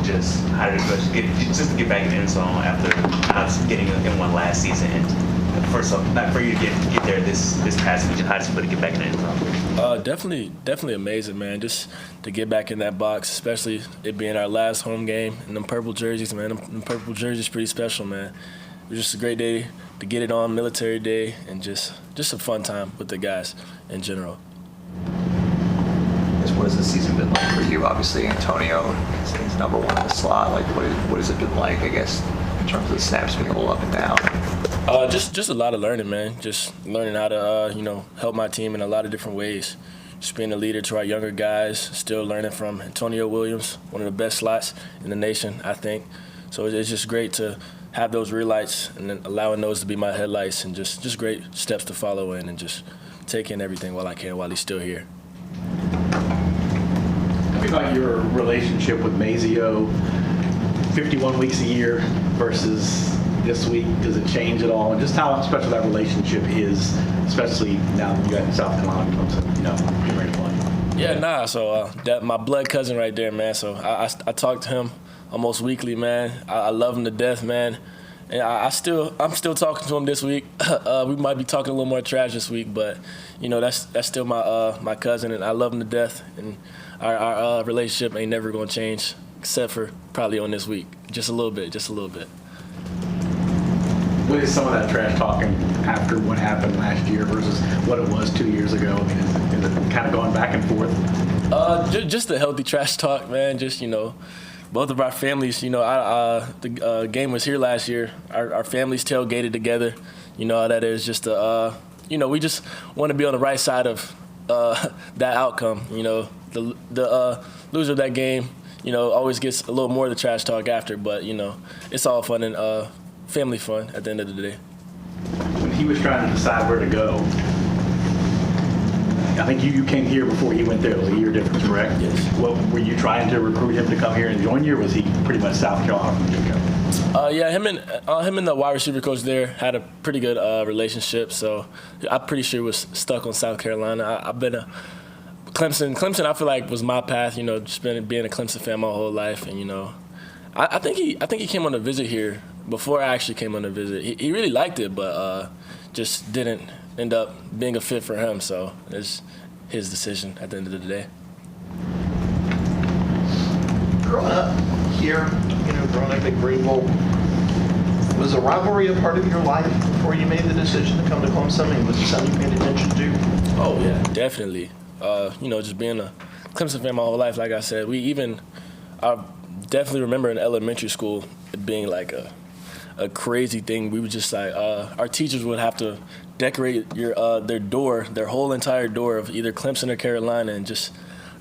just how did it just to get back in the end zone after not getting in one last season? And first off, not for you to get there this past week, how did you put to get back in the end zone? Definitely amazing, man. Just to get back in that box, especially it being our last home game, and them purple jerseys, man. Them purple jerseys pretty special, man. It was just a great day to get it on, military day, and just a fun time with the guys in general. What has the season been like for you? Obviously, Antonio is number one in the slot. Like, what has it been like, I guess, in terms of the snaps being a little up and down? Just a lot of learning, man. Just learning how to, help my team in a lot of different ways. Just being a leader to our younger guys, still learning from Antonio Williams, one of the best slots in the nation, I think. So it's just great to have those rear lights and then allowing those to be my headlights, and just great steps to follow in and just take in everything while I can while he's still here. Tell me about your relationship with Mazeo, 51 weeks a year versus this week. Does it change at all? And just how special that relationship is, especially now that you got in South Carolina, getting ready to play. Yeah, so that my blood cousin right there, man. So I talk to him almost weekly, man. I love him to death, man. And I'm still talking to him this week. We might be talking a little more trash this week, but that's still my cousin, and I love him to death. And our relationship ain't never gonna change, except for probably on this week, just a little bit. What is some of that trash talking after what happened last year versus what it was 2 years ago? I mean, is it kind of going back and forth? Just a healthy trash talk, man. Just both of our families. The game was here last year. Our families tailgated together. You know how that is. Just we just want to be on the right side of that outcome. The loser of that game, always gets a little more of the trash talk after. But it's all fun and family fun at the end of the day. When he was trying to decide where to go, I think you came here before he went there. It was a year difference, correct? Yes. What, were you trying to recruit him to come here and join you, or was he pretty much South Carolina from get-go? Yeah, him and the wide receiver coach there had a pretty good relationship. So I'm pretty sure he was stuck on South Carolina. I've been a Clemson, I feel like was my path. Just being a Clemson fan my whole life, and I think he came on a visit here before I actually came on a visit. He really liked it, but just didn't end up being a fit for him. So it's his decision at the end of the day. Growing up here, growing up at Greenville, was a rivalry a part of your life before you made the decision to come to Clemson? I mean, was it something you paid attention to? Oh yeah, definitely. Just being a Clemson fan my whole life, like I said, I definitely remember in elementary school it being like a crazy thing. We would just like, our teachers would have to decorate their whole entire door of either Clemson or Carolina, and just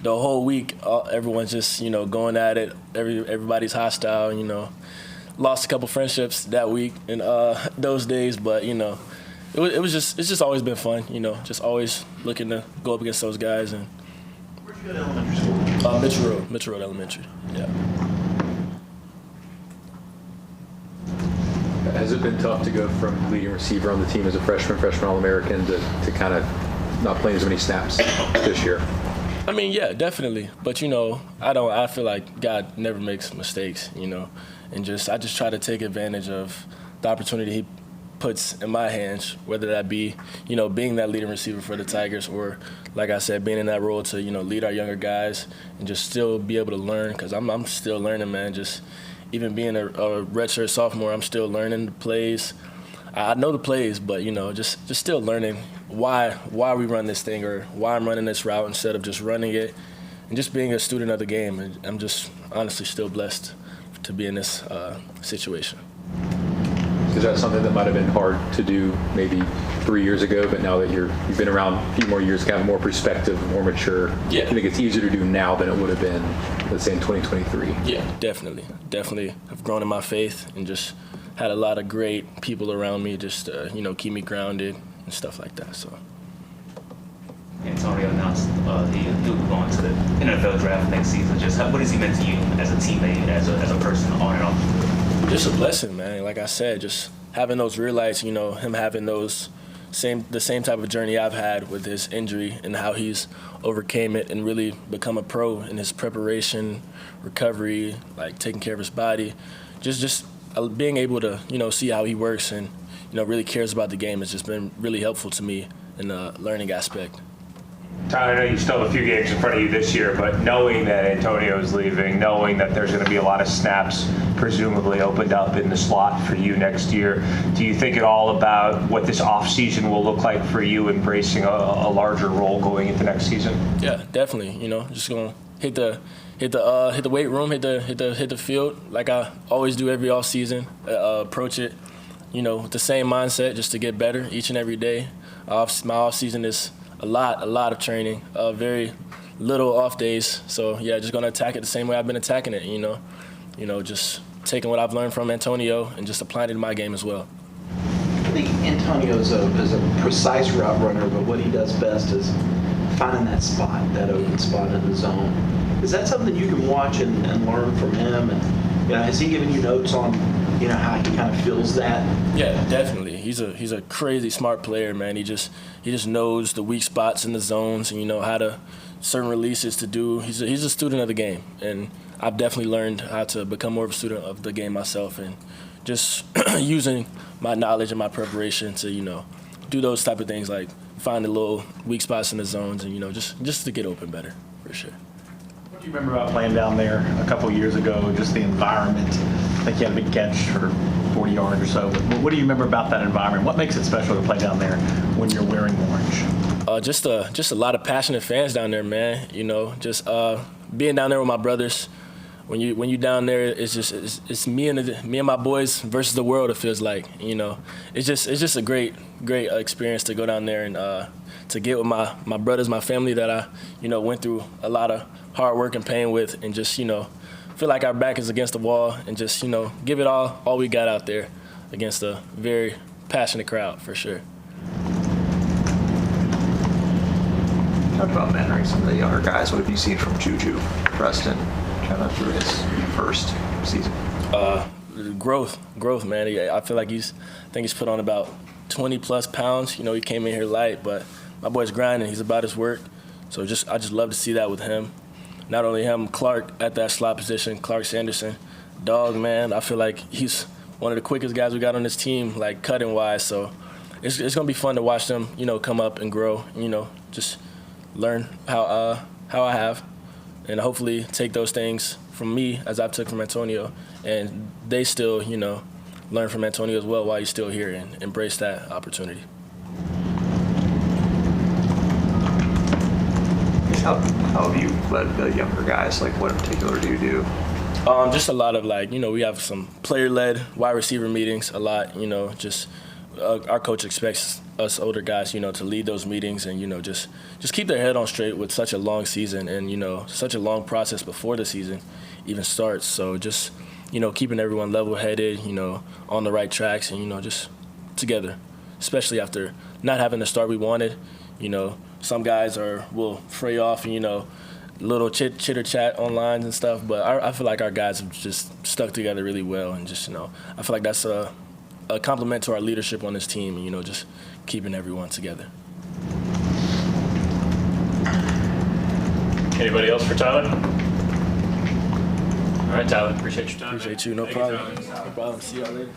the whole week, everyone's just, going at it. Everybody's hostile, Lost a couple friendships that week in those days, but, it's just always been fun, just always looking to go up against those guys. And Where'd you go to elementary school? Mitchell Road Elementary, yeah. Has it been tough to go from leading receiver on the team as a freshman All-American to kind of not playing as many snaps this year? I mean, yeah, definitely. But, I feel like God never makes mistakes, and I just try to take advantage of the opportunity he puts in my hands, whether that be, being that leading receiver for the Tigers, or, like I said, being in that role to, lead our younger guys and just still be able to learn, because I'm still learning, man. Just even being a redshirt sophomore, I'm still learning the plays. I know the plays, but, just still learning why we run this thing, or why I'm running this route instead of just running it, and just being a student of the game. And I'm just honestly still blessed to be in this situation. Is that something that might have been hard to do maybe 3 years ago, but now that you've been around a few more years, kind of more perspective, more mature, yeah. I think it's easier to do now than it would have been, let's say, in 2023? Yeah, definitely. Definitely have grown in my faith and just had a lot of great people around me just to, keep me grounded and stuff like that. So. Antonio announced he'll be going to the NFL draft next season. Just what has he meant to you as a teammate, as a person on and off? Just a blessing, man. Like I said, just having those real lights, him having those the same type of journey I've had with his injury and how he's overcame it and really become a pro in his preparation, recovery, like taking care of his body. Just being able to, see how he works and, really cares about the game has just been really helpful to me in the learning aspect. Tyler, I know you still have a few games in front of you this year, but knowing that Antonio's leaving, knowing that there's going to be a lot of snaps presumably opened up in the slot for you next year, do you think at all about what this offseason will look like for you embracing a larger role going into next season? Yeah, definitely. Just gonna hit the weight room, hit the field like I always do every off season. Approach it, with the same mindset, just to get better each and every day. My off season is a lot of training, very little off days. So yeah, just gonna attack it the same way I've been attacking it. Just taking what I've learned from Antonio and just applying it to my game as well. I think Antonio is a precise route runner, but what he does best is finding that spot, that open spot in the zone. Is that something you can watch and learn from him? And has he given you notes on how he kind of feels that? Yeah, definitely. He's a crazy smart player, man. He just knows the weak spots in the zones and how to certain releases to do. He's a student of the game, and I've definitely learned how to become more of a student of the game myself, and just using my knowledge and my preparation to do those type of things, like find the little weak spots in the zones and just to get open better, for sure. What do you remember about playing down there a couple of years ago, just the environment? I think you had a big catch for 40 yards or so, but what do you remember about that environment? What makes it special to play down there when you're wearing orange? Just a lot of passionate fans down there, man. Just being down there with my brothers. When you down there, it's me and my boys versus the world. It feels like, it's just a great experience to go down there and to get with my brothers, my family that I went through a lot of hard work and pain with, and just feel like our back is against the wall and just give it all we got out there against a very passionate crowd, for sure. Talk about mentoring some of the younger guys. What have you seen from Juju Preston kind of through his first season? Growth, man. I feel like he's put on about 20 plus pounds. He came in here light, but my boy's grinding. He's about his work. So I just love to see that with him. Not only him, Clark at that slot position, Clark Sanderson, dog, man. I feel like he's one of the quickest guys we got on this team, like cutting wise. So it's gonna be fun to watch them, come up and grow. Just learn how I have, and hopefully take those things from me as I've took from Antonio, and they still, learn from Antonio as well while he's still here and embrace that opportunity. How have you led the younger guys? Like, what in particular do you do? Just a lot of we have some player-led wide receiver meetings a lot. Just our coach expects us older guys, to lead those meetings and just keep their head on straight with such a long season and such a long process before the season even starts. So just keeping everyone level-headed, on the right tracks and just together, especially after not having the start we wanted. Some guys will fray off and little chitter chat online and stuff, but I feel like our guys have just stuck together really well, and just I feel like that's a compliment to our leadership on this team, and just keeping everyone together. Anybody else for Tyler? All right, Tyler, appreciate your time. Appreciate you. No problem. See y'all later.